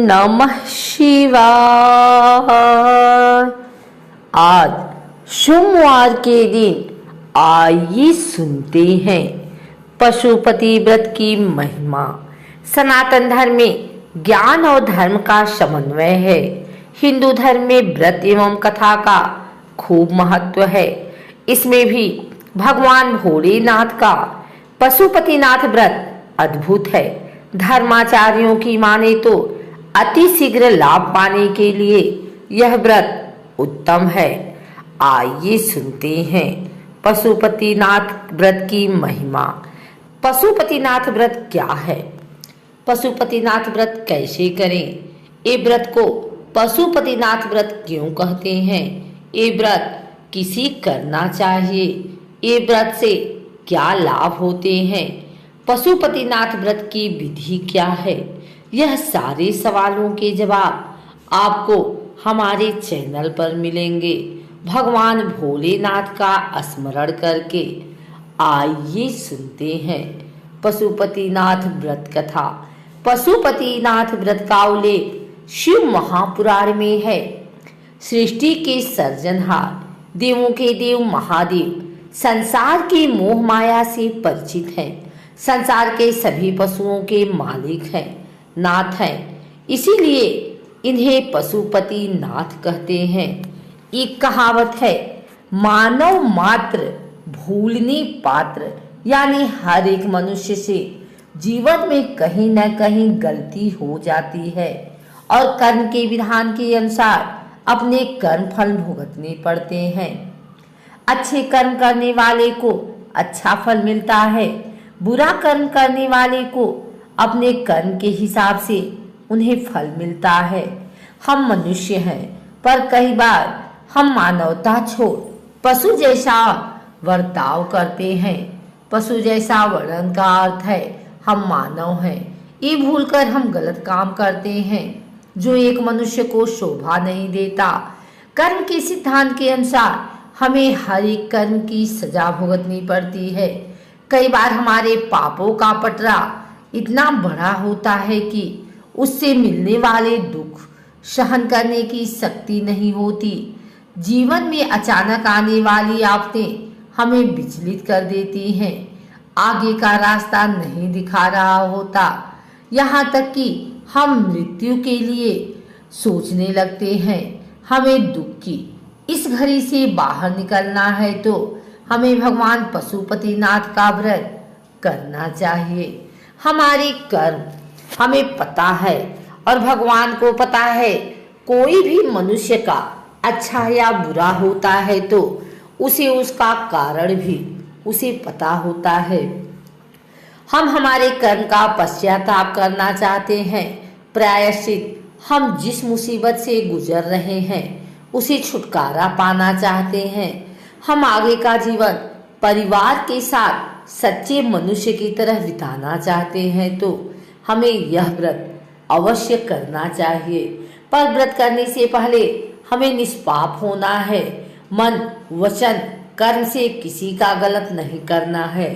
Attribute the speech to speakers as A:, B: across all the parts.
A: नमः शिवाय। आज सोमवार के दिन आइए सुनते हैं पशुपति व्रत की महिमा। सनातन धर्म में ज्ञान और धर्म का समन्वय है। हिंदू धर्म में व्रत एवं कथा का खूब महत्व है। इसमें भी भगवान भोलेनाथ का पशुपतिनाथ व्रत अद्भुत है। धर्माचार्यों की माने तो अति शीघ्र लाभ पाने के लिए यह व्रत उत्तम है। आइए सुनते हैं पशुपतिनाथ व्रत की महिमा। पशुपतिनाथ व्रत क्या है? पशुपतिनाथ व्रत कैसे करें? ये व्रत को पशुपतिनाथ व्रत क्यों कहते हैं? ये व्रत किसी करना चाहिए? ये व्रत से क्या लाभ होते हैं? पशुपतिनाथ व्रत की विधि क्या है? यह सारे सवालों के जवाब आपको हमारे चैनल पर मिलेंगे। भगवान भोलेनाथ का स्मरण करके आइए सुनते हैं पशुपतिनाथ व्रत कथा। पशुपतिनाथ व्रत का उल्लेख शिव महापुराण में है। सृष्टि के सर्जनहार, देवों के देव महादेव संसार की मोह माया से परिचित हैं। संसार के सभी पशुओं के मालिक हैं, नाथ हैं। इसीलिए इन्हें पशुपति नाथ कहते हैं। एक कहावत है, मानव मात्र भूलने पात्र, यानी हर एक मनुष्य से जीवन में कहीं न कहीं गलती हो जाती है और कर्म के विधान के अनुसार अपने कर्म फल भुगतने पड़ते हैं। अच्छे कर्म करने वाले को अच्छा फल मिलता है, बुरा कर्म करने वाले को अपने कर्म के हिसाब से उन्हें फल मिलता है। हम मनुष्य हैं, पर कई बार हम मानवता छोड़ पशु जैसा वर्ताव करते हैं। पशु जैसा वर्णन का अर्थ है हम मानव हैं। ये भूलकर हम गलत काम करते हैं जो एक मनुष्य को शोभा नहीं देता। कर्म के सिद्धांत के अनुसार हमें हर एक कर्म की सजा भुगतनी पड़ती है। कई बार हमारे पापों का पटरा इतना बड़ा होता है कि उससे मिलने वाले दुख सहन करने की शक्ति नहीं होती। जीवन में अचानक आने वाली आफतें हमें विचलित कर देती हैं। आगे का रास्ता नहीं दिखा रहा होता, यहाँ तक कि हम मृत्यु के लिए सोचने लगते हैं। हमें दुख की इस घड़ी से बाहर निकलना है तो हमें भगवान पशुपतिनाथ का व्रत करना चाहिए। हमारे कर्म हमें पता है और भगवान को पता है। कोई भी मनुष्य का अच्छा या बुरा होता है तो उसे उसका कारण भी उसे पता होता है। हम हमारे कर्म का पश्चाताप करना चाहते हैं। प्रायश्चित, हम जिस मुसीबत से गुजर रहे हैं उसे छुटकारा पाना चाहते हैं। हम आगे का जीवन परिवार के साथ सच्चे मनुष्य की तरह बिताना चाहते हैं तो हमें यह व्रत अवश्य करना चाहिए। पर व्रत करने से पहले हमें निष्पाप होना है। मन, वचन, कर्म से किसी का गलत नहीं करना है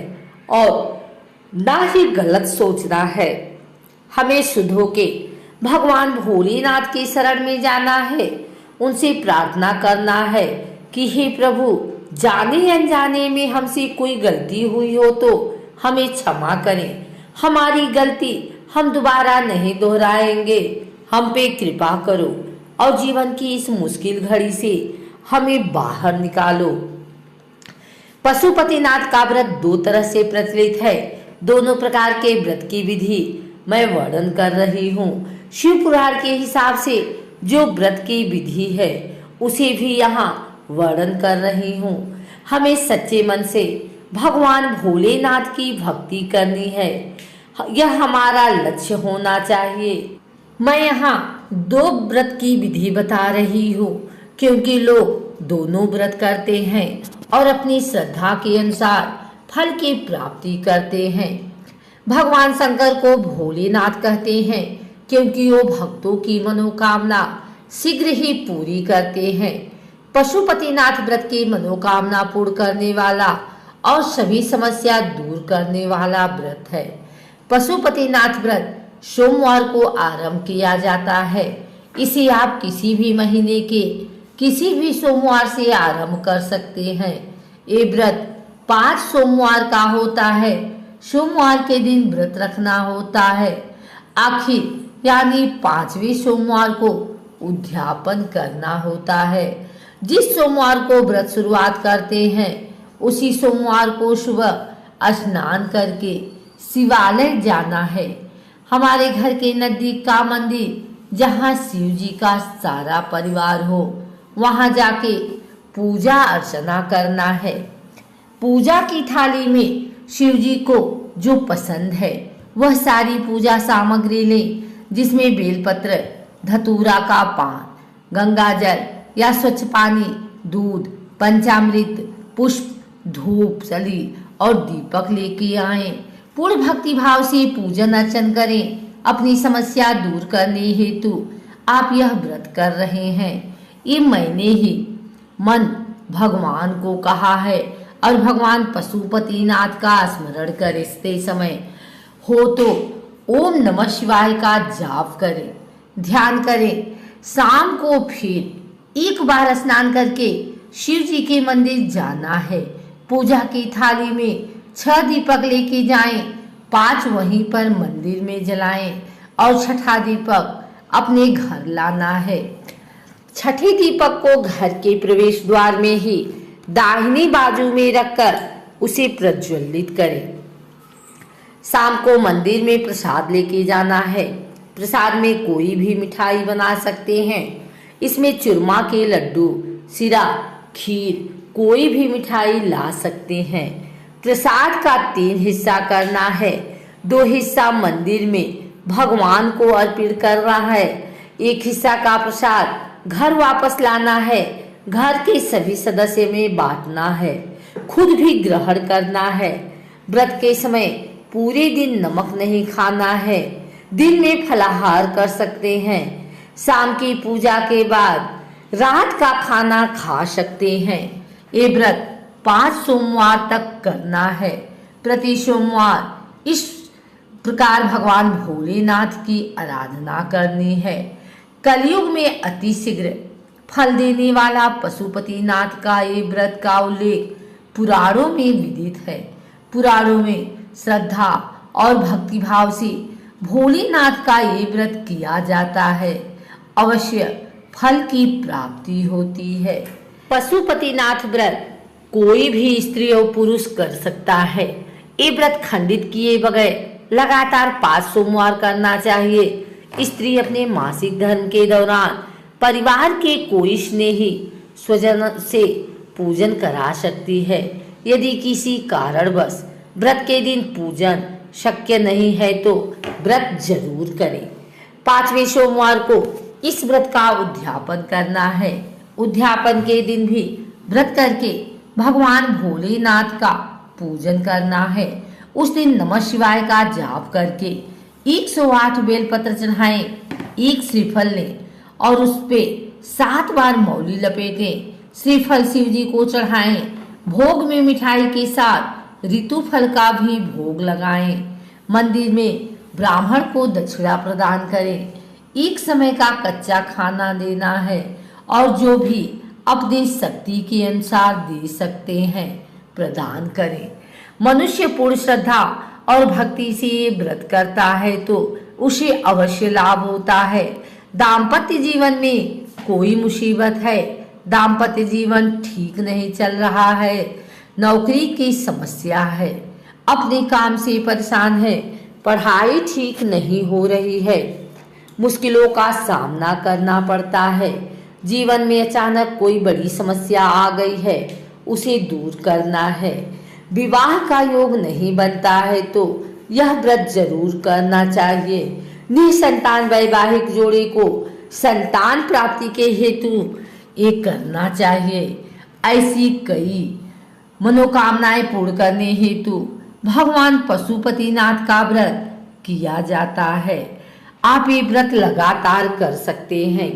A: और ना ही गलत सोचना है। हमें शुद्ध होके भगवान भोलेनाथ के शरण में जाना है। उनसे प्रार्थना करना है कि हे प्रभु, जाने अनजाने में हमसे कोई गलती हुई हो तो हमें क्षमा करें। हमारी गलती हम दोबारा नहीं दोहराएंगे। हम पे कृपा करो और जीवन की इस मुश्किल घड़ी से हमें बाहर निकालो। पशुपतिनाथ का व्रत दो तरह से प्रचलित है। दोनों प्रकार के व्रत की विधि मैं वर्णन कर रही हूँ। शिव पुराण के हिसाब से जो व्रत की विधि है उसे भी यहाँ वर्णन कर रही हूँ। हमें सच्चे मन से भगवान भोलेनाथ की भक्ति करनी है। यह हमारा लक्ष्य होना चाहिए। मैं यहाँ दो व्रत की विधि बता रही हूँ क्योंकि लोग दोनों व्रत करते हैं और अपनी श्रद्धा के अनुसार फल की प्राप्ति करते हैं। भगवान शंकर को भोलेनाथ कहते हैं क्योंकि वो भक्तों की मनोकामना शीघ्र ही पूरी करते हैं। पशुपतिनाथ व्रत की मनोकामना पूर्ण करने वाला और सभी समस्या दूर करने वाला व्रत है। पशुपतिनाथ व्रत सोमवार को आरंभ किया जाता है। इसे आप किसी भी महीने के किसी भी सोमवार से आरंभ कर सकते हैं। ये व्रत 5 सोमवार का होता है। सोमवार के दिन व्रत रखना होता है। आखिर यानी 5वें सोमवार को उद्यापन करना होता है। जिस सोमवार को व्रत शुरुआत करते हैं उसी सोमवार को सुबह स्नान करके शिवालय जाना है। हमारे घर के नजदीक का मंदिर जहाँ शिव जी का सारा परिवार हो, वहाँ जाके पूजा अर्चना करना है। पूजा की थाली में शिव जी को जो पसंद है वह सारी पूजा सामग्री लें, जिसमें बेलपत्र, धतूरा का पान, गंगा जल या स्वच्छ पानी, दूध, पंचामृत, पुष्प, धूप, सली और दीपक लेके आए। पूर्ण भक्ति भाव से पूजन अर्चन करें। अपनी समस्या दूर करने हेतु आप यह व्रत कर रहे हैं। ये मैंने ही मन भगवान को कहा है और भगवान पशुपतिनाथ का स्मरण करते समय हो तो ओम नमः शिवाय का जाप करें, ध्यान करें। शाम को फिर एक बार स्नान करके शिव जी के मंदिर जाना है। पूजा की थाली में 6 दीपक लेके जाएं, 5 वहीं पर मंदिर में जलाएं और छठा दीपक अपने घर लाना है। छठे दीपक को घर के प्रवेश द्वार में ही दाहिनी बाजू में रखकर उसे प्रज्वलित करें। शाम को मंदिर में प्रसाद लेके जाना है। प्रसाद में कोई भी मिठाई बना सकते हैं। इसमें चूरमा के लड्डू, सिरा, खीर, कोई भी मिठाई ला सकते हैं। प्रसाद का 3 हिस्सा करना है। 2 हिस्सा मंदिर में भगवान को अर्पित करना है। 1 हिस्सा का प्रसाद घर वापस लाना है। घर के सभी सदस्य में बांटना है। खुद भी ग्रहण करना है। व्रत के समय पूरे दिन नमक नहीं खाना है। दिन में फलाहार कर सकते हैं। शाम की पूजा के बाद रात का खाना खा सकते हैं। ये व्रत 5 सोमवार तक करना है। प्रति सोमवार इस प्रकार भगवान भोलेनाथ की आराधना करनी है। कलयुग में अति शीघ्र फल देने वाला पशुपतिनाथ का ये व्रत का उल्लेख पुराणों में विदित है। पुराणों में श्रद्धा और भक्तिभाव से भोलेनाथ का ये व्रत किया जाता है। अवश्य फल की प्राप्ति होती है। पशुपतिनाथ व्रत कोई भी स्त्री और पुरुष कर सकता है। ये व्रत खंडित किए बगैर लगातार 5 सोमवार करना चाहिए। स्त्री अपने मासिक धर्म के दौरान परिवार के कोई स्नेही स्वजन से पूजन करा सकती है। यदि किसी कारणवश व्रत के दिन पूजन शक्य नहीं है तो व्रत जरूर करें। 5वें सोमवार को इस व्रत का उद्यापन करना है। उद्यापन के दिन भी व्रत करके भगवान भोलेनाथ का पूजन करना है। उस दिन नमः शिवाय का जाप करके 108 बेलपत्र चढ़ाएं, 1 श्रीफल लें और उस पे 7 बार मौली लपेटें। श्रीफल शिव जी को चढ़ाएं। भोग में मिठाई के साथ ऋतु फल का भी भोग लगाएं। मंदिर में ब्राह्मण को दक्षिणा प्रदान करें। 1 समय का कच्चा खाना देना है और जो भी अपनी शक्ति के अनुसार दे सकते हैं प्रदान करें। मनुष्य पूर्ण श्रद्धा और भक्ति से ये व्रत करता है तो उसे अवश्य लाभ होता है। दाम्पत्य जीवन में कोई मुसीबत है, दाम्पत्य जीवन ठीक नहीं चल रहा है, नौकरी की समस्या है, अपने काम से परेशान है, पढ़ाई ठीक नहीं हो रही है, मुश्किलों का सामना करना पड़ता है, जीवन में अचानक कोई बड़ी समस्या आ गई है, उसे दूर करना है, विवाह का योग नहीं बनता है तो यह व्रत जरूर करना चाहिए। निसंतान वैवाहिक जोड़े को संतान प्राप्ति के हेतु ये करना चाहिए। ऐसी कई मनोकामनाएं पूर्ण करने हेतु भगवान पशुपतिनाथ का व्रत किया जाता है। आप ये व्रत लगातार कर सकते हैं,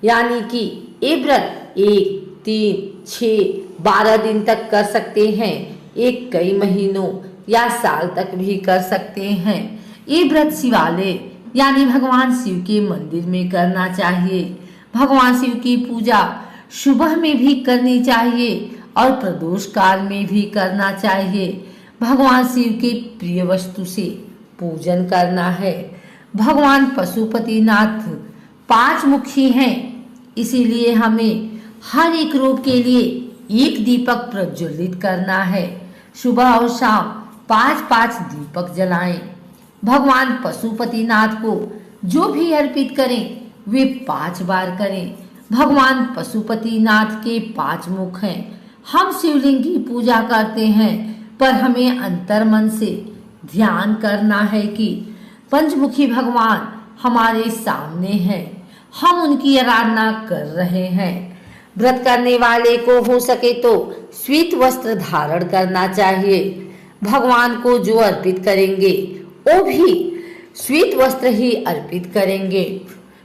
A: यानी कि ये व्रत 1, 3, 6, 12 दिन तक कर सकते हैं। एक कई महीनों या साल तक भी कर सकते हैं। ये व्रत शिवालय यानी भगवान शिव के मंदिर में करना चाहिए। भगवान शिव की पूजा सुबह में भी करनी चाहिए और प्रदोष काल में भी करना चाहिए। भगवान शिव के प्रिय वस्तु से पूजन करना है। भगवान पशुपतिनाथ 5 मुखी हैं, इसीलिए हमें हर एक रूप के लिए एक दीपक प्रज्वलित करना है। सुबह और शाम 5-5 दीपक जलाएं। भगवान पशुपतिनाथ को जो भी अर्पित करें वे 5 बार करें। भगवान पशुपतिनाथ के 5 मुख हैं। हम शिवलिंग की पूजा करते हैं, पर हमें अंतर मन से ध्यान करना है कि पंचमुखी भगवान हमारे सामने हैं, हम उनकी आराधना कर रहे हैं। व्रत करने वाले को हो सके तो श्वेत वस्त्र धारण करना चाहिए। भगवान को जो अर्पित करेंगे वो भी श्वेत वस्त्र ही अर्पित करेंगे।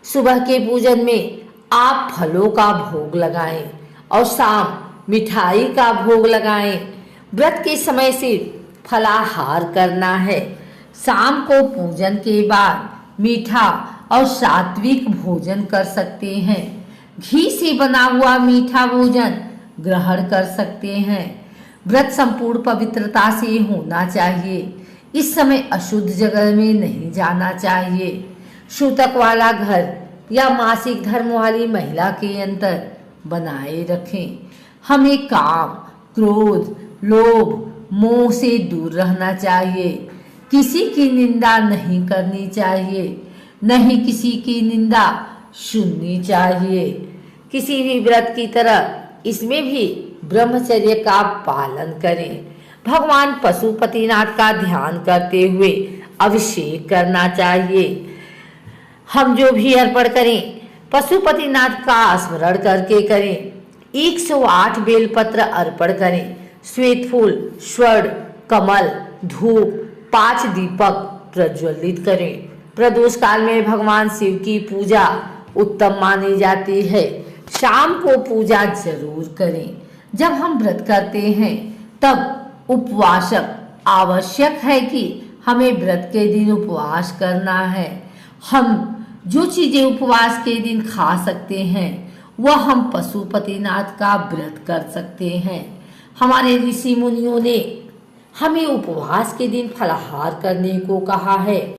A: सुबह के पूजन में आप फलों का भोग लगाएं और शाम मिठाई का भोग लगाएं। व्रत के समय से फलाहार करना है। शाम को पूजन के बाद मीठा और सात्विक भोजन कर सकते हैं। घी से बना हुआ मीठा भोजन ग्रहण कर सकते हैं। व्रत संपूर्ण पवित्रता से होना चाहिए। इस समय अशुद्ध जगह में नहीं जाना चाहिए। सूतक वाला घर या मासिक धर्म वाली महिला के अंतर बनाए रखें। हमें काम, क्रोध, लोभ, मोह से दूर रहना चाहिए। किसी की निंदा नहीं करनी चाहिए, नहीं किसी की निंदा सुननी चाहिए। किसी भी व्रत की तरह इसमें भी ब्रह्मचर्य का पालन करें। भगवान पशुपतिनाथ का ध्यान करते हुए अभिषेक करना चाहिए। हम जो भी अर्पण करें पशुपतिनाथ का स्मरण करके करें। 108 बेलपत्र अर्पण करें। श्वेत फूल, स्वर्ण, कमल, धूप, 5 दीपक प्रज्वलित करें। प्रदोष काल में भगवान शिव की पूजा उत्तम मानी जाती है। शाम को पूजा जरूर करें। जब हम व्रत करते हैं तब उपवासक आवश्यक है कि हमें व्रत के दिन उपवास करना है। हम जो चीजें उपवास के दिन खा सकते हैं वह हम पशुपतिनाथ का व्रत कर सकते हैं। हमारे ऋषि मुनियों ने हमें उपवास के दिन फलाहार करने को कहा है।